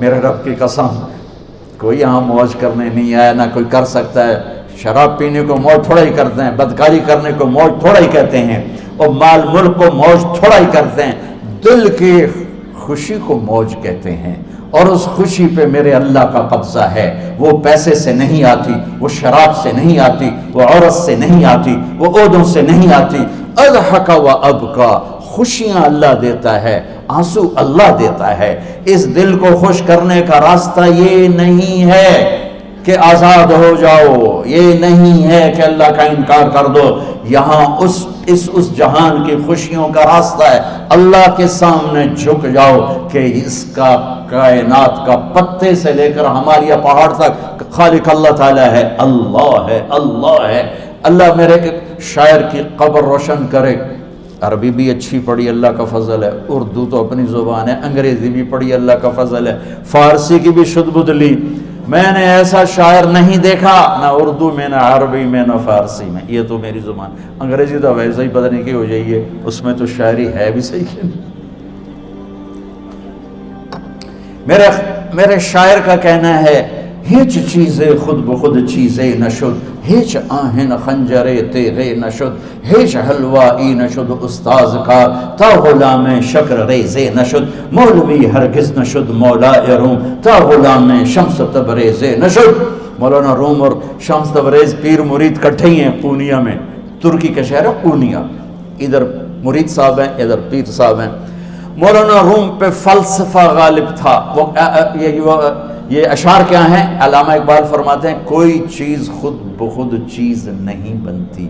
میرے رب کی قسم، کوئی یہاں موج کرنے نہیں آیا، نہ کوئی کر سکتا ہے۔ شراب پینے کو موج تھوڑا ہی کرتے ہیں، بدکاری کرنے کو موج تھوڑا ہی کہتے ہیں، اور مال ملک کو موج تھوڑا ہی کرتے ہیں، دل کی خوشی کو موج کہتے ہیں۔ اور اس خوشی پہ میرے اللہ کا قبضہ ہے، وہ پیسے سے نہیں آتی، وہ شراب سے نہیں آتی، وہ عورت سے نہیں آتی، وہ عہدوں سے نہیں آتی۔ اضحک و ابکا، خوشیاں اللہ دیتا ہے، آنسو اللہ دیتا ہے۔ اس دل کو خوش کرنے کا راستہ یہ نہیں ہے کہ آزاد ہو جاؤ، یہ نہیں ہے کہ اللہ کا انکار کر دو۔ یہاں اس جہان کی خوشیوں کا راستہ ہے، اللہ کے سامنے جھک جاؤ کہ اس کا کائنات کا پتے سے لے کر ہمارے پہاڑ تک خالق اللہ تعالیٰ ہے، اللہ ہے، اللہ ہے۔ اللہ میرے ایک شاعر کی قبر روشن کرے، عربی بھی اچھی پڑھی اللہ کا فضل ہے، اردو تو اپنی زبان ہے، انگریزی بھی پڑھی اللہ کا فضل ہے، فارسی کی بھی شد بد لی۔ میں نے ایسا شاعر نہیں دیکھا، نہ اردو میں، نہ عربی میں، نہ فارسی میں، یہ تو میری زبان۔ انگریزی تو ویسے ہی پتہ نہیں کی ہو جائیے، اس میں تو شاعری ہے بھی صحیح ہے۔ میرے شاعر کا کہنا ہے، ہیچ چیزیں خود بخود چیزیں نشد، ہیچ آہن خنجر تیغے نشد، ہیچ حلوائی نشد استاذ کا، تا غلام شکر ریزے نشد، مولوی ہرگز نشد مولا روم، تا غلام شمس تبریز نشد۔ مولانا روم اور شمس تبریز پیر مرید کٹھے ہی ہیں پونیا میں، ترکی کا شہر ہے پونیا، ادھر مرید صاحب ہیں، ادھر پیر صاحب ہیں۔ مولانا روم پہ فلسفہ غالب تھا۔ یہ اشعار کیا ہیں؟ علامہ اقبال فرماتے ہیں، کوئی چیز خود بخود چیز نہیں بنتی،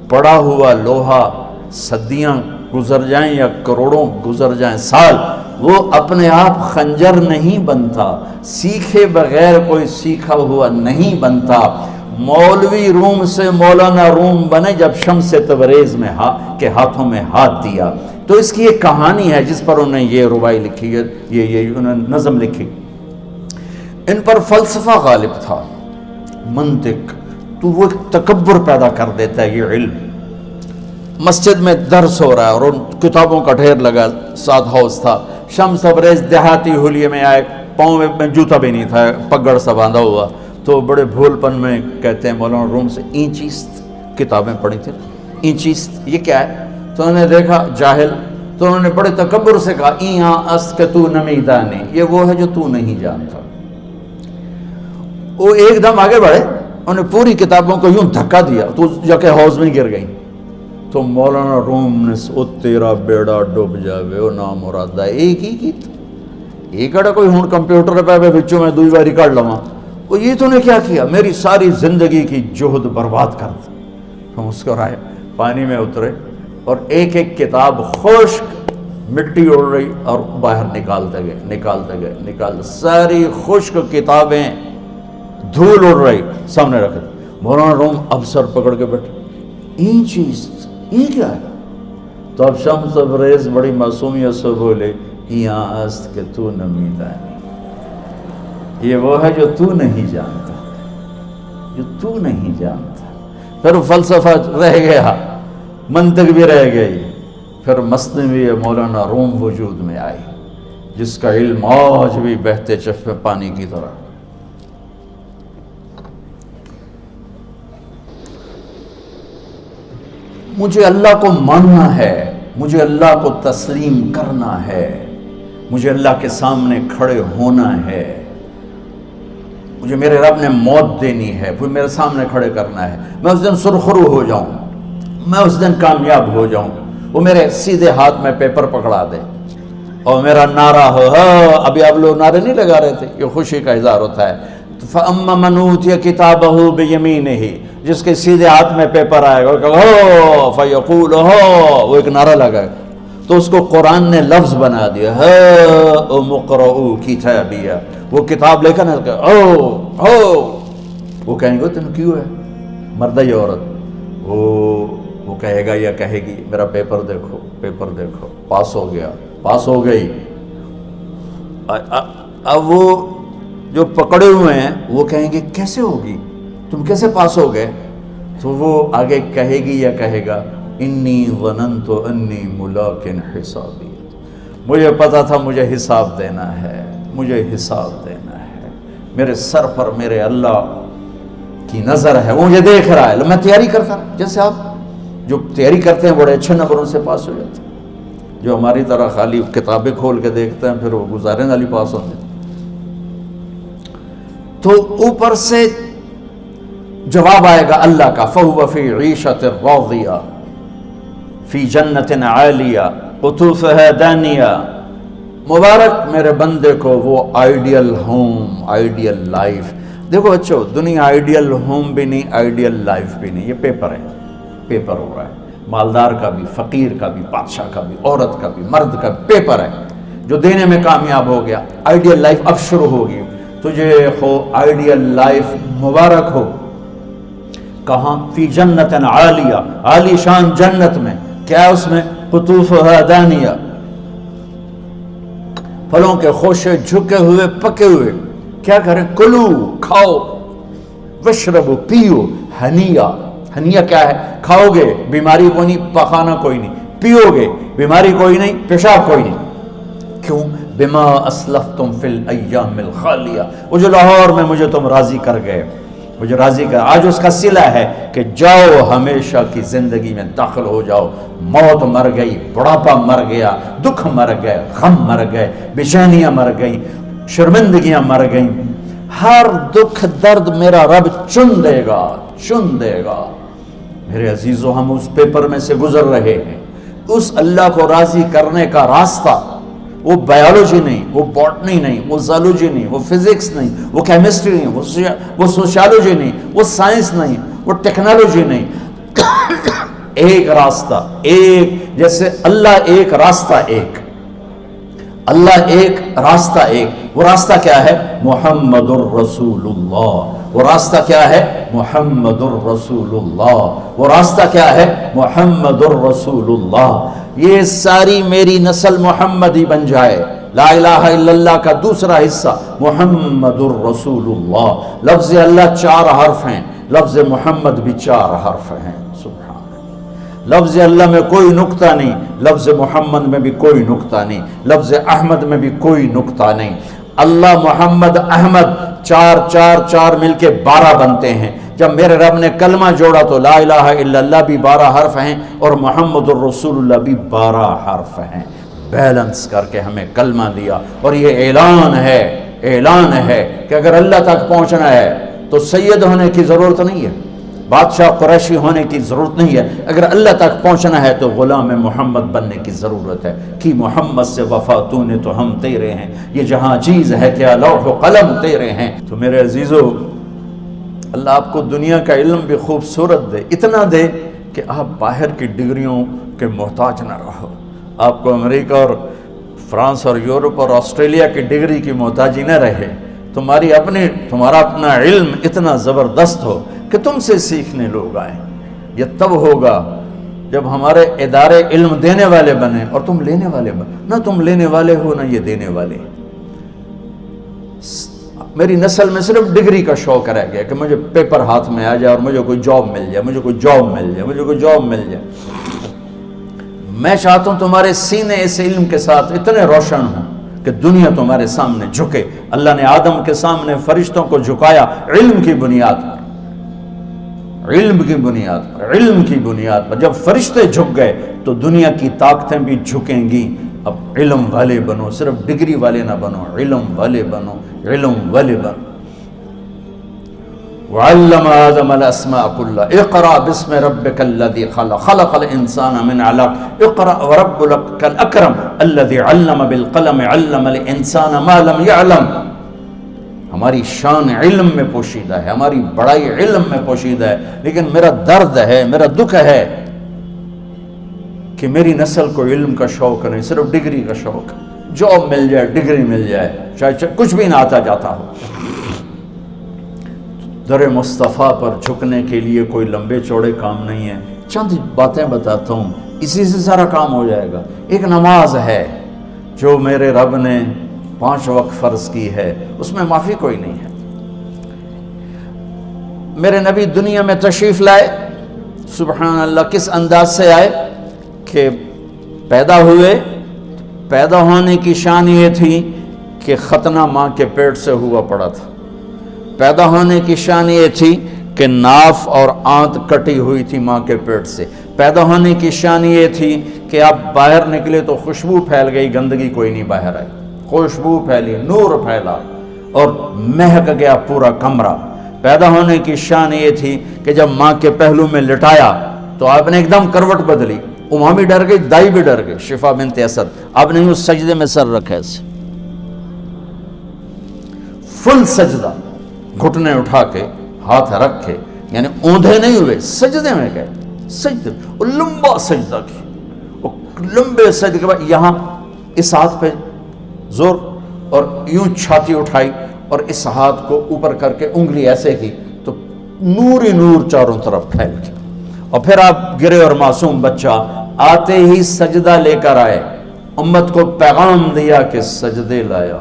پڑا ہوا لوہا صدیاں گزر جائیں یا کروڑوں گزر جائیں سال، وہ اپنے آپ خنجر نہیں بنتا، سیکھے بغیر کوئی سیکھا ہوا نہیں بنتا۔ مولوی روم سے مولانا روم بنے جب شمس تبریز میں کے ہاتھوں میں ہاتھ دیا۔ تو اس کی ایک کہانی ہے جس پر انہوں نے یہ ربائی لکھی ہے، یہ انہوں نے نظم لکھی۔ ان پر فلسفہ غالب تھا، منطق، تو وہ تکبر پیدا کر دیتا ہے یہ علم۔ مسجد میں درس ہو رہا ہے اور ان کتابوں کا ڈھیر لگا، ساتھ ہاؤس تھا۔ شمس تبریز دیہاتی حلیے میں آئے، پاؤں میں جوتا بھی نہیں تھا، پگڑ سا باندھا ہوا، تو بڑے بھول پن میں کہتے ہیں مولانا روم سے، اینچیست کتابیں پڑھی تھیں، اینچیست یہ کیا ہے؟ تو انہوں نے دیکھا جاہل، تو انہوں نے بڑے تکبر سے کہا، ایہاں است کہ تو نمیدانی، یہ وہ ہے جو تو نہیں جانتا۔ وہ ایک دم آگے بڑھے، انہوں نے پوری کتابوں کو یوں دھکا دیا تو جا کے حوض میں گر گئی۔ تو مولانا روم نے او تیرا بیڑا ڈوب جاوے او نامرادہ، ایک ہی کی ایک اڑا کوئی ہون کمپیوٹر پہ بچوں میں دوئی باری کر لواں، وہ یہ تو نے کیا کیا، میری ساری زندگی کی جہد برباد کر دی۔ ہم مسکرائے، پانی میں اترے اور ایک ایک کتاب خشک مٹی اڑ رہی اور باہر نکالتے گئے، ساری خشک کتابیں دھول اڑ رہی سامنے رکھے۔ مولانا روم اب سر پکڑ کے بیٹھے، این چیز یہ کیا ہے؟ تو اب شمس تبریز بڑی معصومیت سے بولے، یہاں است کہ تو نمیدانی، یہ وہ ہے جو تو نہیں جانتا، جو تو نہیں جانتا۔ پھر فلسفہ رہ گیا، منطق بھی رہ گئی، پھر مثنوی مولانا روم وجود میں آئی، جس کا علم آج بھی بہتے چشمے پانی کی طرح۔ مجھے اللہ کو ماننا ہے، مجھے اللہ کو تسلیم کرنا ہے، مجھے اللہ کے سامنے کھڑے ہونا ہے، مجھے میرے رب نے موت دینی ہے، پھر میرے سامنے کھڑے کرنا ہے، میں اس دن سرخرو ہو جاؤں، میں اس دن کامیاب ہو جاؤں، وہ میرے سیدھے ہاتھ میں پیپر پکڑا دے اور میرا نعرہ ہو۔ ابھی آپ لوگ نعرے نہیں لگا رہے تھے، یہ خوشی کا اظہار ہوتا ہے۔ فَأَمَّا مَنْ أُوتِيَ كِتَابَهُ بِيَمِينِهِ، جس کے سیدھے ہاتھ میں پیپر آئے گا، فَيَقُولُ وہ ایک نعرہ لگائے گا، تو اس کو قرآن نے لفظ بنا دیا، هَاؤْمُ اقْرَءُوا كِتَابِيَهْ، وہ کتاب لے کر وہ کہیں گے تم کیوں ہے، مرد یا عورت، وہ کہے گا یا کہے گی، میرا پیپر دیکھو، پیپر دیکھو، پاس ہو گیا، پاس ہو گئی۔ اب وہ جو پکڑے ہوئے ہیں وہ کہیں گے کیسے ہوگی، تم کیسے پاس ہو گئے؟ تو وہ آگے کہے گی یا کہے گا، انی ظننت انی ملاق حسابی، مجھے پتا تھا مجھے حساب دینا ہے، مجھے حساب دینا ہے، میرے سر پر میرے اللہ کی نظر ہے، وہ مجھے دیکھ رہا ہے. میں تیاری کرتا ہوں، جیسے آپ جو تیاری کرتے ہیں بڑے اچھے نمبروں سے پاس ہو جاتے ہیں، جو ہماری طرح خالی کتابیں کھول کے دیکھتے ہیں پھر وہ گزارے والی پاس ہوتے ہیں. تو اوپر سے جواب آئے گا اللہ کا، فَهُوَ فِي عِيشَةٍ رَاضِيَةٍ فِي جَنَّةٍ عَالِيَةٍ قُطُوفُهَا دَانِيَةٌ. مبارک میرے بندے کو وہ آئیڈیل ہوم، آئیڈیل لائف. دیکھو بچو، دنیا آئیڈیل ہوم بھی نہیں، آئیڈیل لائف بھی نہیں، یہ پیپر ہے، پیپر ہو رہا ہے. مالدار کا بھی، فقیر کا بھی، بادشاہ کا بھی، عورت کا بھی، مرد کا بھی پیپر ہے. جو دینے میں کامیاب ہو گیا، آئیڈیل لائف اب شروع ہوگی. تجھے ہو آئیڈیل لائف مبارک ہو. کہاں؟ فی جنت عالیہ، عالی شان جنت میں. کیا اس میں؟ قطوفہا دانیہ، پھلوں کے خوشے جھکے ہوئے پکے ہوئے. کیا کریں؟ کلو، کھاؤ، وشربو، پیو، ہنیا. ہنیا کیا ہے؟ کھاؤ گے بیماری کوئی نہیں، پخانا کوئی نہیں، پیو گے بیماری کوئی نہیں، پیشاب کوئی نہیں. کیوں؟ بما اسلفتم فی الایام الخالیہ. وہ جو لاہور میں مجھے تم راضی کر گئے، مجھے راضی کر، آج اس کا صلہ ہے کہ جاؤ ہمیشہ کی زندگی میں داخل ہو جاؤ. موت مر گئی، بڑھاپا مر گیا، دکھ مر گئے، غم مر گئے، بے چینیاں مر گئیں، شرمندگیاں مر گئیں. ہر دکھ درد میرا رب چن دے گا، چن دے گا. میرے عزیزو، ہم اس پیپر میں سے گزر رہے ہیں. اس اللہ کو راضی کرنے کا راستہ وہ بایولوجی نہیں، وہ باٹنی نہیں، وہ زالوجی نہیں، وہ فزکس نہیں، وہ کیمسٹری نہیں، وہ سوشیالوجی نہیں، وہ سائنس نہیں، وہ ٹیکنالوجی نہیں. ایک راستہ، ایک، جیسے اللہ ایک، راستہ ایک. اللہ ایک، راستہ ایک. وہ راستہ کیا ہے؟ محمد الرسول اللہ. وہ راستہ کیا ہے؟ محمد الرسول اللہ. وہ راستہ کیا ہے؟ محمد الرسول اللہ. یہ ساری میری نسل محمدی بن جائے. لا الہ الا اللہ کا دوسرا حصہ محمد الرسول اللہ. لفظ اللہ 4 حرف ہیں، لفظ محمد بھی 4 حرف ہیں. لفظ اللہ میں کوئی نقطہ نہیں، لفظ محمد میں بھی کوئی نقطہ نہیں، لفظ احمد میں بھی کوئی نقطہ نہیں. اللہ، محمد، احمد، 4 4 4 مل کے 12 بنتے ہیں. جب میرے رب نے کلمہ جوڑا تو لا الہ الا اللہ بھی 12 حرف ہیں اور محمد الرسول اللہ بھی 12 حرف ہیں. بیلنس کر کے ہمیں کلمہ دیا. اور یہ اعلان ہے، اعلان ہے کہ اگر اللہ تک پہنچنا ہے تو سید ہونے کی ضرورت نہیں ہے، بادشاہ قریشی ہونے کی ضرورت نہیں ہے. اگر اللہ تک پہنچنا ہے تو غلام محمد بننے کی ضرورت ہے. کہ محمد سے وفا تو نے تو ہم تیرے ہیں، یہ جہاں چیز ہے کیا لوح و قلم تیرے ہیں. تو میرے عزیزو، اللہ آپ کو دنیا کا علم بھی خوبصورت دے، اتنا دے کہ آپ باہر کی ڈگریوں کے محتاج نہ رہو. آپ کو امریکہ اور فرانس اور یورپ اور آسٹریلیا کی ڈگری کی محتاجی نہ رہے. تمہارا اپنا علم اتنا زبردست ہو کہ تم سے سیکھنے لوگ آئیں. یہ تب ہوگا جب ہمارے ادارے علم دینے والے بنے اور تم لینے والے بنے. نہ تم لینے والے ہو نہ یہ دینے والے. میری نسل میں صرف ڈگری کا شوق رہ گیا کہ مجھے پیپر ہاتھ میں آ جائے اور مجھے کوئی جاب مل جائے، مجھے کوئی جاب مل جائے، مجھے کوئی جاب مل جائے. میں چاہتا ہوں تمہارے سینے اس علم کے ساتھ اتنے روشن ہوں کہ دنیا تمہارے سامنے جھکے. اللہ نے آدم کے سامنے فرشتوں کو جھکایا علم کی بنیاد پر، علم کی بنیاد پر، علم کی بنیاد پر. جب فرشتے جھک گئے تو دنیا کی طاقتیں بھی جھکیں گی. اب علم والے بنو، صرف ڈگری والے نہ بنو، علم والے بنو، علم والے بنو. وعلم آدم الاسماء كلها اقرأ باسم ربك الذي خلق خلق الانسان من علق اقرأ وربك الاكرم الذي علم بالقلم علم الانسان ما لم يعلم. ہماری شان علم میں پوشیدہ ہے، ہماری بڑائی علم میں پوشیدہ ہے. لیکن میرا درد ہے، میرا دکھ ہے کہ میری نسل کو علم کا شوق نہیں، صرف ڈگری کا شوق. جاب مل جائے، ڈگری مل جائے، چاہے کچھ بھی نہ آتا جاتا ہو. در مصطفیٰ پر جھکنے کے لیے کوئی لمبے چوڑے کام نہیں ہے. چند باتیں بتاتا ہوں، اسی سے سارا کام ہو جائے گا. ایک نماز ہے جو میرے رب نے 5 وقت فرض کی ہے، اس میں معافی کوئی نہیں ہے. میرے نبی دنیا میں تشریف لائے، سبحان اللہ، کس انداز سے آئے کہ پیدا ہوئے. پیدا ہونے کی شان یہ تھی کہ ختنہ ماں کے پیٹ سے ہوا پڑا تھا۔ پیدا ہونے کی شان یہ تھی کہ ناف اور آنت کٹی ہوئی تھی ماں کے پیٹ سے۔ پیدا ہونے کی شان یہ تھی کہ آپ باہر نکلے تو خوشبو پھیل گئی، گندگی کوئی نہیں باہر آئی، خوشبو پھیلی، نور پھیلا اور مہک گیا پورا کمرہ۔ پیدا ہونے کی شان یہ تھی کہ جب ماں کے پہلو میں لٹایا تو آپ نے ایک دم کروٹ بدلی، ماں بھی ڈر گئی، دائی بھی ڈر گئی، شفا بنت اسد۔ آپ نے اس سجدے میں سر رکھا ایسے، فل سجدہ، گھٹنے اٹھا کے ہاتھ رکھ کے، یعنی اوندھے نہیں ہوئے، سجدے میں گئے، سجدے اور لمبا سجدہ کی، اور لمبے سجدے کے بعد یہاں اس ہاتھ پہ زور اور یوں چھاتی اٹھائی اور اس ہاتھ کو اوپر کر کے انگلی ایسے کی تو نور ہی نور چاروں طرف پھیل گیا۔ اور پھر آپ گرے اور معصوم بچہ آتے ہی سجدہ لے کر آئے، امت کو پیغام دیا کہ سجدے لایا۔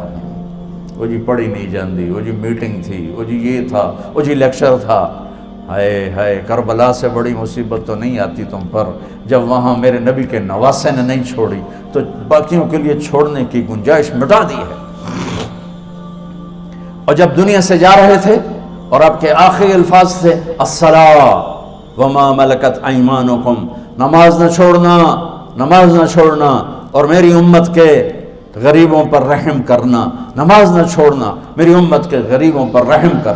وہ جی پڑھی نہیں جاندی، وہ جی میٹنگ تھی، وہ جی یہ تھا، وہ جی لیکچر تھا۔ ہائے ہائے، کربلا سے بڑی مصیبت تو نہیں آتی تم پر جب وہاں میرے نبی کے نواسے نے نہیں چھوڑی تو باقیوں کے لیے چھوڑنے کی گنجائش مٹا دی ہے۔ اور جب دنیا سے جا رہے تھے اور آپ کے آخری الفاظ تھے الصلاۃ وما ملکت ایمانکم، نماز نہ چھوڑنا، نماز نہ چھوڑنا، اور میری امت کے غریبوں پر رحم کرنا، نماز نہ چھوڑنا، میری امت کے غریبوں پر رحم کر۔